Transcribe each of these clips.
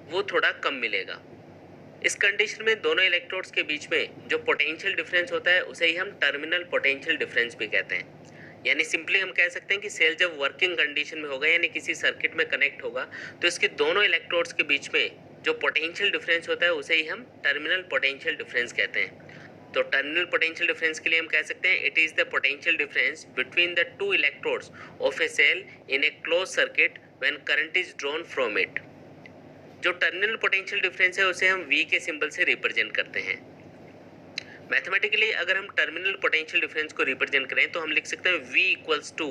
वो थोड़ा कम मिलेगा। इस कंडीशन में दोनों इलेक्ट्रोड्स के बीच में जो पोटेंशियल डिफरेंस होता है उसे ही हम टर्मिनल पोटेंशियल डिफरेंस भी कहते हैं। यानी सिंपली हम कह सकते हैं कि सेल जब वर्किंग कंडीशन में होगा यानी किसी सर्किट में कनेक्ट होगा तो इसके दोनों इलेक्ट्रोड्स के बीच में जो पोटेंशियल डिफरेंस होता है उसे ही हम टर्मिनल पोटेंशियल डिफरेंस कहते हैं। तो टर्मिनल पोटेंशियल डिफरेंस के लिए हम कह सकते हैं it is the potential difference between the two electrodes of a cell in a close circuit when current is drawn from it. जो टर्मिनल पोटेंशियल डिफरेंस है उसे हम V के सिंबल से रिप्रेजेंट करते हैं। मैथमेटिकली अगर हम टर्मिनल पोटेंशियल डिफरेंस को रिप्रेजेंट करें तो हम लिख सकते हैं V equals to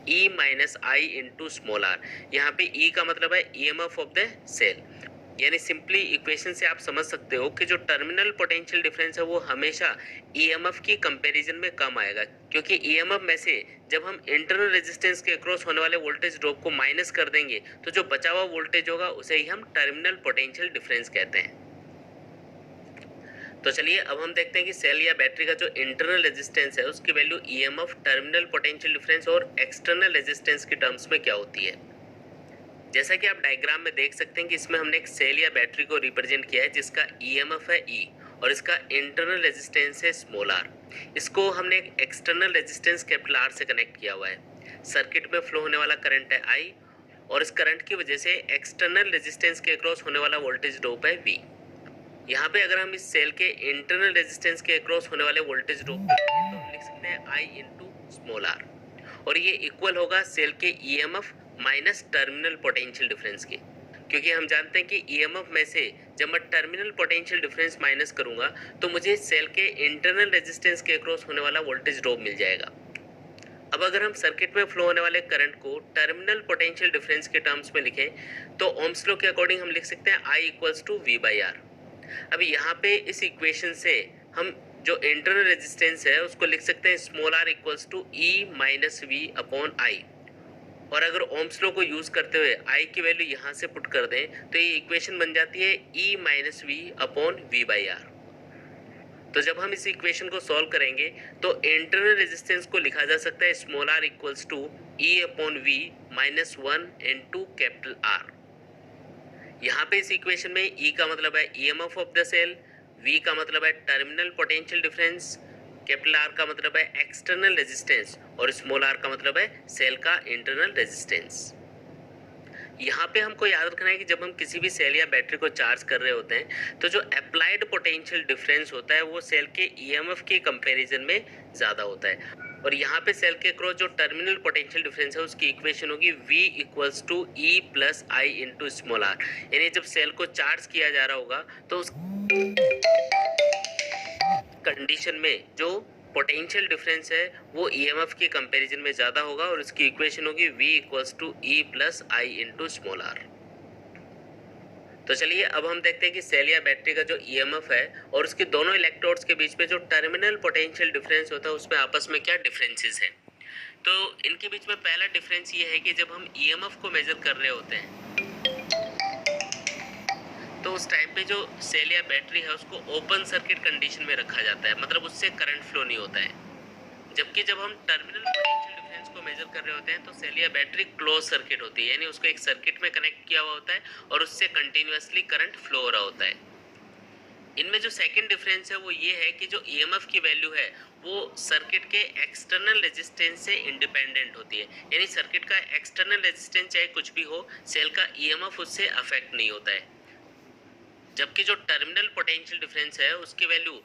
E minus I into small r। यहाँ पे E का मतलब है EMF ऑफ द सेल। यानी सिंपली इक्वेशन से आप समझ सकते हो कि जो टर्मिनल पोटेंशियल डिफरेंस है वो हमेशा EMF की कंपैरिजन में कम आएगा, क्योंकि EMF में से जब हम इंटरनल रेजिस्टेंस के अक्रॉस होने वाले वोल्टेज ड्रॉप को माइनस कर देंगे तो जो बचा हुआ वोल्टेज होगा उसे ही हम टर्मिनल पोटेंशियल डिफरेंस कहते हैं। तो चलिए अब हम देखते हैं कि सेल या बैटरी का जो इंटरनल रेजिस्टेंस है उसकी value EMF, terminal potential difference और एक्सटर्नल रेजिस्टेंस की टर्म्स में क्या होती है। जैसा कि आप डायग्राम में देख सकते हैं कि इसमें हमने एक सेल या बैटरी को रिप्रेजेंट किया है जिसका EMF है E और इसका इंटरनल रेजिस्टेंस है स्मॉल r। इसको हमने एक एक्सटर्नल रेजिस्टेंस कैपिटल R से कनेक्ट किया हुआ है। सर्किट में फ्लो होने वाला करंट है I और इस करंट की वजह से एक्सटर्नल रेजिस्टेंस के अक्रॉस होने वाला वोल्टेज ड्रॉप है V। यहाँ पे अगर हम इस सेल के इंटरनल रेजिस्टेंस के अक्रॉस होने वाले वोल्टेज ड्रॉप को तो हम लिख सकते हैं I इंटू स्मॉल r और ये इक्वल होगा सेल के EMF minus terminal potential difference के, क्योंकि हम जानते हैं कि EMF में से जब मैं टर्मिनल पोटेंशियल डिफरेंस माइनस करूंगा तो मुझे सेल के इंटरनल रेजिस्टेंस के अक्रॉस होने वाला वोल्टेज ड्रॉप मिल जाएगा। अब अगर हम सर्किट में फ्लो होने वाले करंट को टर्मिनल पोटेंशियल डिफरेंस के टर्म्स में लिखें तो ओम्स लॉ के अकॉर्डिंग हम लिख सकते हैं I equals to V by R। अब यहाँ पे इस इक्वेशन से हम जो इंटरनल रेजिस्टेंस है उसको लिख सकते हैं small r equals to E minus V upon I। और अगर ओम्स लॉ को यूज करते हुए I की वैल्यू यहाँ से पुट कर दें तो ये इक्वेशन बन जाती है E minus V upon V by R। तो जब हम इस इक्वेशन को सॉल्व करेंगे तो इंटरनल रेजिस्टेंस को लिखा जा सकता है small r equals to E upon V minus 1 into capital R। यहाँ पे इस इक्वेशन में E का मतलब है EMF of the cell, V का मतलब है terminal potential difference, capital R का मतलब है एक्सटर्नल रेजिस्टेंस और स्मॉल r का मतलब है सेल का इंटरनल रेजिस्टेंस। यहाँ पे हमको याद रखना है कि जब हम किसी भी सेल या बैटरी को चार्ज कर रहे होते हैं तो जो अप्लाइड पोटेंशियल डिफरेंस होता है वो सेल के EMF के कंपैरिजन में ज़्यादा होता है। और यहाँ पे सेल के क्रॉस जो टर्मिनल पोटेंशियल डिफरेंस है उसकी इक्वेशन होगी V equals to E plus I into small r। यानी जब सेल को चार्ज किया जा रहा होगा तो उस कंडीशन में जो पोटेंशियल डिफरेंस है वो EMF के कंपैरिजन में ज़्यादा होगा और इसकी इक्वेशन होगी V equals to E plus I into small r। तो चलिए अब हम देखते हैं कि सेल या बैटरी का जो EMF है और उसके दोनों इलेक्ट्रोड्स के बीच में जो टर्मिनल पोटेंशियल डिफरेंस होता है उसमें आपस में क्या डिफरेंसेस हैं। तो इनके बीच में पहला डिफरेंस ये है कि जब हम EMF को मेजर कर रहे होते हैं तो उस टाइम पे जो सेल या बैटरी है उसको ओपन सर्किट कंडीशन में रखा जाता है, मतलब उससे करंट फ्लो नहीं होता है। जबकि जब हम टर्मिनल पोटेंशियल डिफरेंस को मेजर कर रहे होते हैं तो सेल या बैटरी क्लोज सर्किट होती है, यानी उसको एक सर्किट में कनेक्ट किया हुआ होता है और उससे कंटिन्यूअसली करंट फ्लो हो रहा होता है। इनमें जो सेकंड डिफरेंस है वो ये है कि जो EMF की वैल्यू है वो सर्किट के एक्सटर्नल रेजिस्टेंस से इंडिपेंडेंट होती है, यानी सर्किट का एक्सटर्नल रेजिस्टेंस चाहे कुछ भी हो सेल का EMF उससे अफेक्ट नहीं होता है। जबकि जो टर्मिनल पोटेंशियल डिफरेंस है उसकी वैल्यू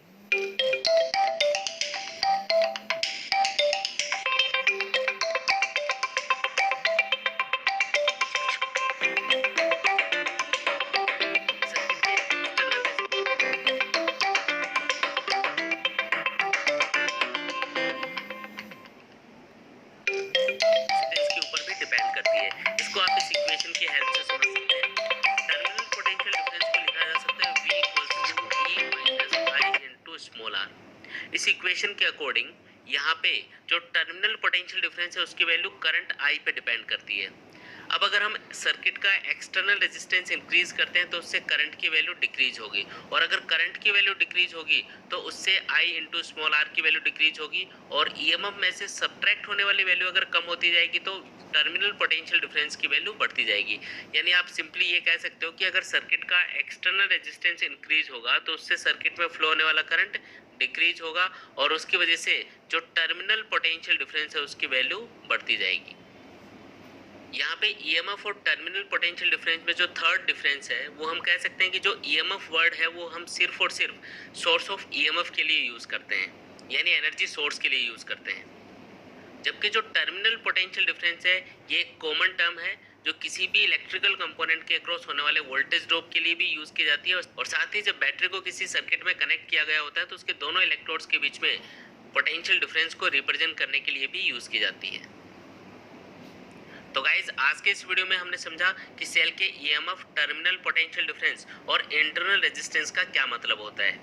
के ऊपर भी डिपेंड करती है। इसको आप इस इक्वेशन की हेल्प से समझ सकते हैं। टर्मिनल पोटेंशियल डिफरेंस को लिखा जा सकता है V equals to E minus I into small r। इस इक्वेशन के अकॉर्डिंग यहाँ पे जो टर्मिनल पोटेंशियल डिफरेंस है उसकी वैल्यू करंट I पे डिपेंड करती है। अब अगर हम सर्किट का एक्सटर्नल रेजिस्टेंस इंक्रीज करते हैं तो उससे करंट की वैल्यू डिक्रीज होगी, और अगर करंट की वैल्यू डिक्रीज होगी तो उससे I इंटू स्मॉल r की वैल्यू डिक्रीज होगी, और ईएमएफ में से सब्ट्रैक्ट होने वाली वैल्यू अगर कम होती जाएगी तो टर्मिनल पोटेंशियल डिफरेंस की वैल्यू बढ़ती जाएगी। यानी आप सिंपली ये कह सकते हो कि अगर सर्किट का एक्सटर्नल रेजिस्टेंस इंक्रीज होगा तो उससे सर्किट में फ्लो होने वाला करंट डिक्रीज होगा, और उसकी वजह से जो टर्मिनल पोटेंशियल डिफरेंस है उसकी वैल्यू बढ़ती जाएगी। यहाँ पे ईएमएफ और टर्मिनल पोटेंशियल डिफरेंस में जो थर्ड डिफरेंस है वो हम कह सकते हैं कि जो ईएमएफ वर्ड है वो हम सिर्फ और सिर्फ सोर्स ऑफ ईएमएफ के लिए यूज करते हैं, यानी एनर्जी सोर्स के लिए यूज करते हैं। जबकि जो टर्मिनल पोटेंशियल डिफरेंस है ये एक कॉमन टर्म है जो किसी भी इलेक्ट्रिकल कंपोनेंट के अक्रॉस होने वाले वोल्टेज ड्रॉप के लिए भी यूज की जाती है, और साथ ही जब बैटरी को किसी सर्किट में कनेक्ट किया गया होता है तो उसके दोनों इलेक्ट्रोड्स के बीच में पोटेंशियल डिफरेंस को रिप्रेजेंट करने के लिए भी यूज की जाती है। तो गाइज आज के इस वीडियो में हमने समझा कि सेल के ईएमएफ, टर्मिनल पोटेंशियल डिफरेंस और इंटरनल रेजिस्टेंस का क्या मतलब होता है।